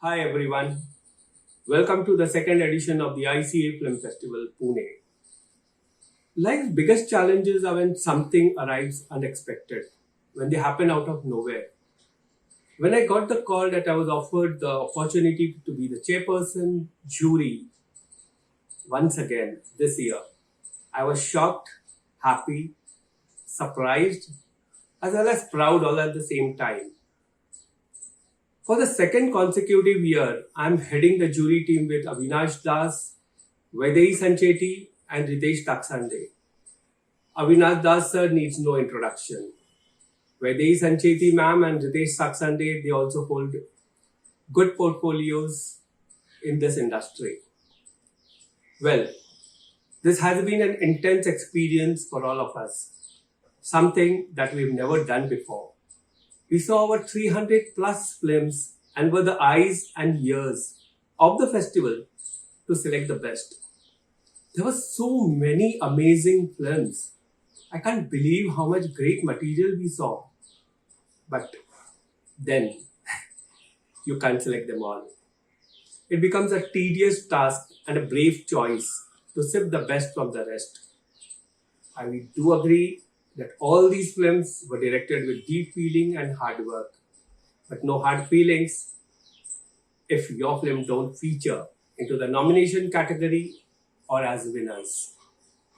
Hi everyone, welcome to the second edition of the ICA Film Festival, Pune. Life's biggest challenges are when something arrives unexpected, when they happen out of nowhere. When I got the call that I was offered the opportunity to be the chairperson jury once again this year, I was shocked, happy, surprised, as well as proud all at the same time. For the second consecutive year, I'm heading the jury team with Avinash Das, Vaidehi Sancheti, and Ritesh Taksande. Avinash Das sir needs no introduction. Vaidehi Sancheti ma'am and Ritesh Taksande, they also hold good portfolios in this industry. Well, this has been an intense experience for all of us, something that we've never done before. We saw over 300 plus films and were the eyes and ears of the festival to select the best. There were so many amazing films. I can't believe how much great material we saw. But then you can't select them all. It becomes a tedious task and a brave choice to sift the best from the rest. I do agree that all these films were directed with deep feeling and hard work. But no hard feelings if your film don't feature into the nomination category or as winners.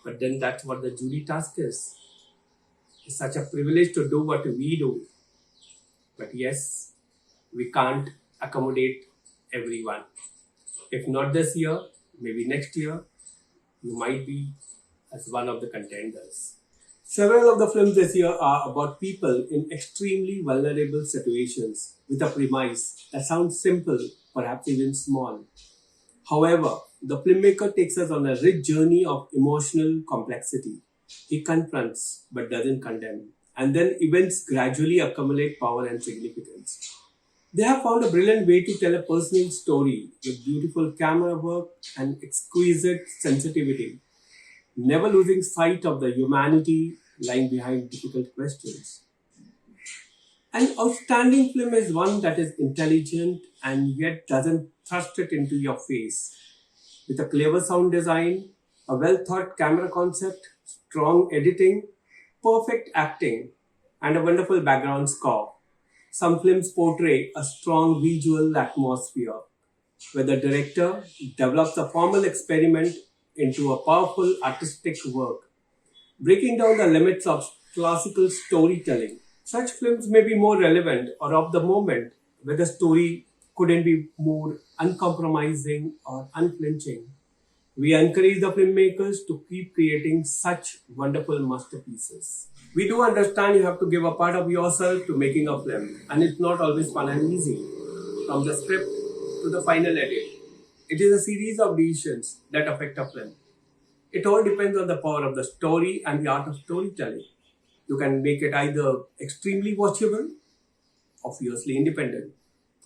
But then that's what the jury task is. It's such a privilege to do what we do. But yes, we can't accommodate everyone. If not this year, maybe next year, you might be as one of the contenders. Several of the films this year are about people in extremely vulnerable situations with a premise that sounds simple, perhaps even small. However, the filmmaker takes us on a rich journey of emotional complexity. He confronts but doesn't condemn, and then events gradually accumulate power and significance. They have found a brilliant way to tell a personal story with beautiful camera work and exquisite sensitivity, never losing sight of the humanity lying behind difficult questions. An outstanding film is one that is intelligent and yet doesn't thrust it into your face. With a clever sound design, a well thought camera concept, strong editing, perfect acting, and a wonderful background score. Some films portray a strong visual atmosphere, where the director develops a formal experiment into a powerful artistic work, breaking down the limits of classical storytelling. Such films may be more relevant or of the moment, where the story couldn't be more uncompromising or unflinching. We encourage the filmmakers to keep creating such wonderful masterpieces. We do understand you have to give a part of yourself to making a film, and it's not always fun and easy. From the script to the final edit, it is a series of decisions that affect a film. It all depends on the power of the story and the art of storytelling. You can make it either extremely watchable, obviously independent,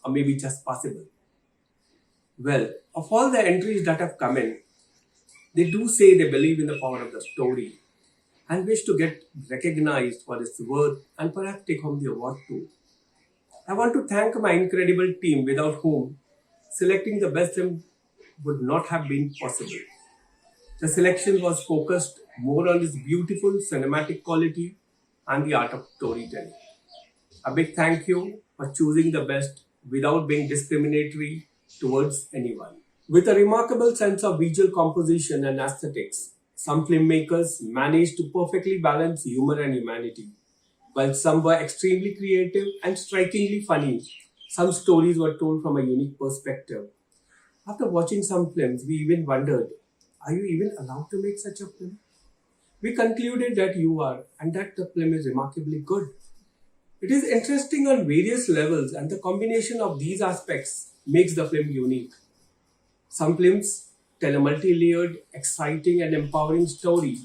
or maybe just passable. Well, of all the entries that have come in, they do say they believe in the power of the story and wish to get recognized for its worth and perhaps take home the award too. I want to thank my incredible team without whom selecting the best film would not have been possible. The selection was focused more on its beautiful cinematic quality and the art of storytelling. A big thank you for choosing the best without being discriminatory towards anyone. With a remarkable sense of visual composition and aesthetics, some filmmakers managed to perfectly balance humor and humanity. While some were extremely creative and strikingly funny, some stories were told from a unique perspective. After watching some films, we even wondered, are you even allowed to make such a film? We concluded that you are, and that the film is remarkably good. It is interesting on various levels, and the combination of these aspects makes the film unique. Some films tell a multi layered, exciting, and empowering story,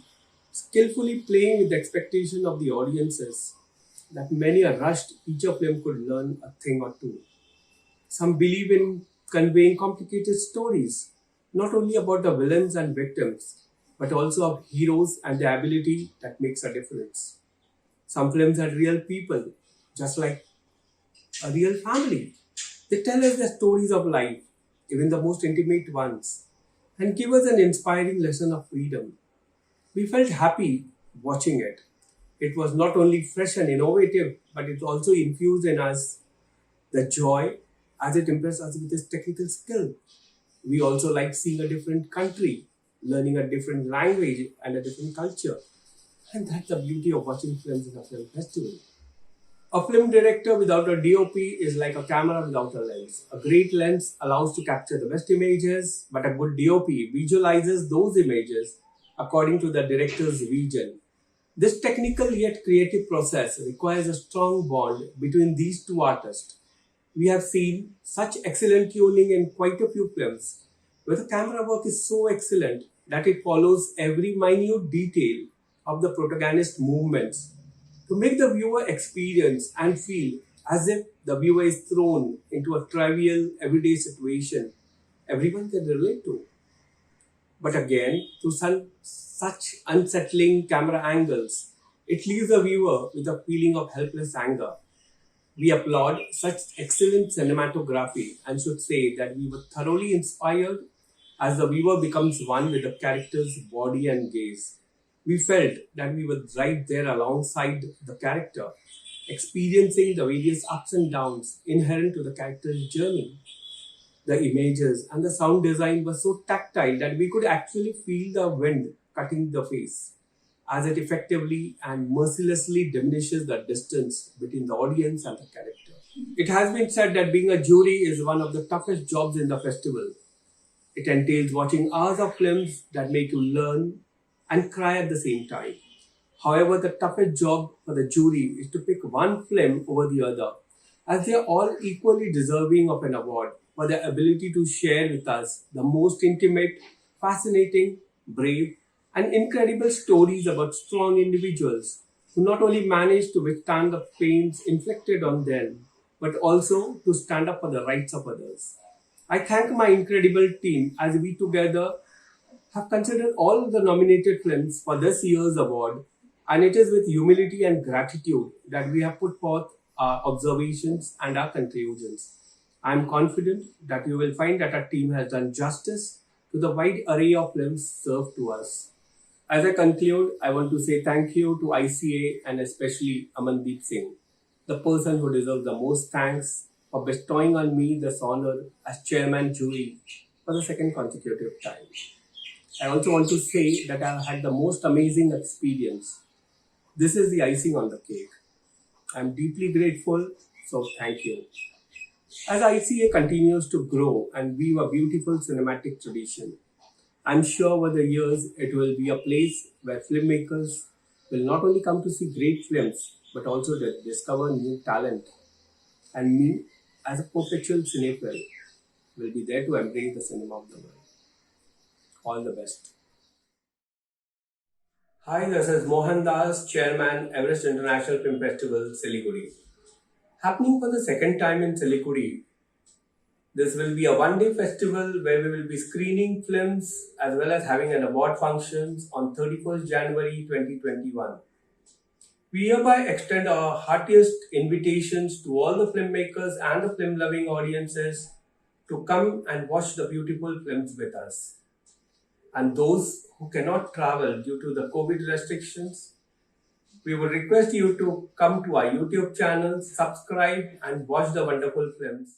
skillfully playing with the expectation of the audiences that many a rushed feature film could learn a thing or two. Some believe in conveying complicated stories, not only about the villains and victims, but also of heroes and the ability that makes a difference. Some films had real people, just like a real family. They tell us the stories of life, even the most intimate ones, and give us an inspiring lesson of freedom. We felt happy watching it. It was not only fresh and innovative, but it also infused in us the joy as it impressed us with its technical skill. We also like seeing a different country, learning a different language and a different culture. And that's the beauty of watching films in a film festival. A film director without a DOP is like a camera without a lens. A great lens allows to capture the best images, but a good DOP visualizes those images according to the director's vision. This technical yet creative process requires a strong bond between these two artists. We have seen such excellent tuning in quite a few films, where the camera work is so excellent that it follows every minute detail of the protagonist's movements to make the viewer experience and feel as if the viewer is thrown into a trivial everyday situation everyone can relate to. But again, through such unsettling camera angles, it leaves the viewer with a feeling of helpless anger. We applaud such excellent cinematography and should say that we were thoroughly inspired as the viewer becomes one with the character's body and gaze. We felt that we were right there alongside the character, experiencing the various ups and downs inherent to the character's journey. The images and the sound design were so tactile that we could actually feel the wind cutting the face, as it effectively and mercilessly diminishes the distance between the audience and the character. It has been said that being a jury is one of the toughest jobs in the festival. It entails watching hours of films that make you learn and cry at the same time. However, the toughest job for the jury is to pick one film over the other, as they are all equally deserving of an award for their ability to share with us the most intimate, fascinating, brave, and incredible stories about strong individuals who not only managed to withstand the pains inflicted on them, but also to stand up for the rights of others. I thank my incredible team as we together have considered all the nominated films for this year's award, and it is with humility and gratitude that we have put forth our observations and our conclusions. I am confident that you will find that our team has done justice to the wide array of films served to us. As I conclude, I want to say thank you to ICA and especially Amandeep Singh, the person who deserves the most thanks for bestowing on me this honor as chairman jury for the second consecutive time. I also want to say that I have had the most amazing experience. This is the icing on the cake. I am deeply grateful, so thank you. As ICA continues to grow and weave a beautiful cinematic tradition, I'm sure over the years it will be a place where filmmakers will not only come to see great films but also to discover new talent. And me, as a perpetual cinephile, will be there to embrace the cinema of the world. All the best. Hi, this is Mohan Das, Chairman, Everest International Film Festival, Siliguri. Happening for the second time in Siliguri, this will be a one-day festival where we will be screening films as well as having an award functions on 31st January 2021. We hereby extend our heartiest invitations to all the filmmakers and the film-loving audiences to come and watch the beautiful films with us. And those who cannot travel due to the COVID restrictions, we would request you to come to our YouTube channel, subscribe and watch the wonderful films.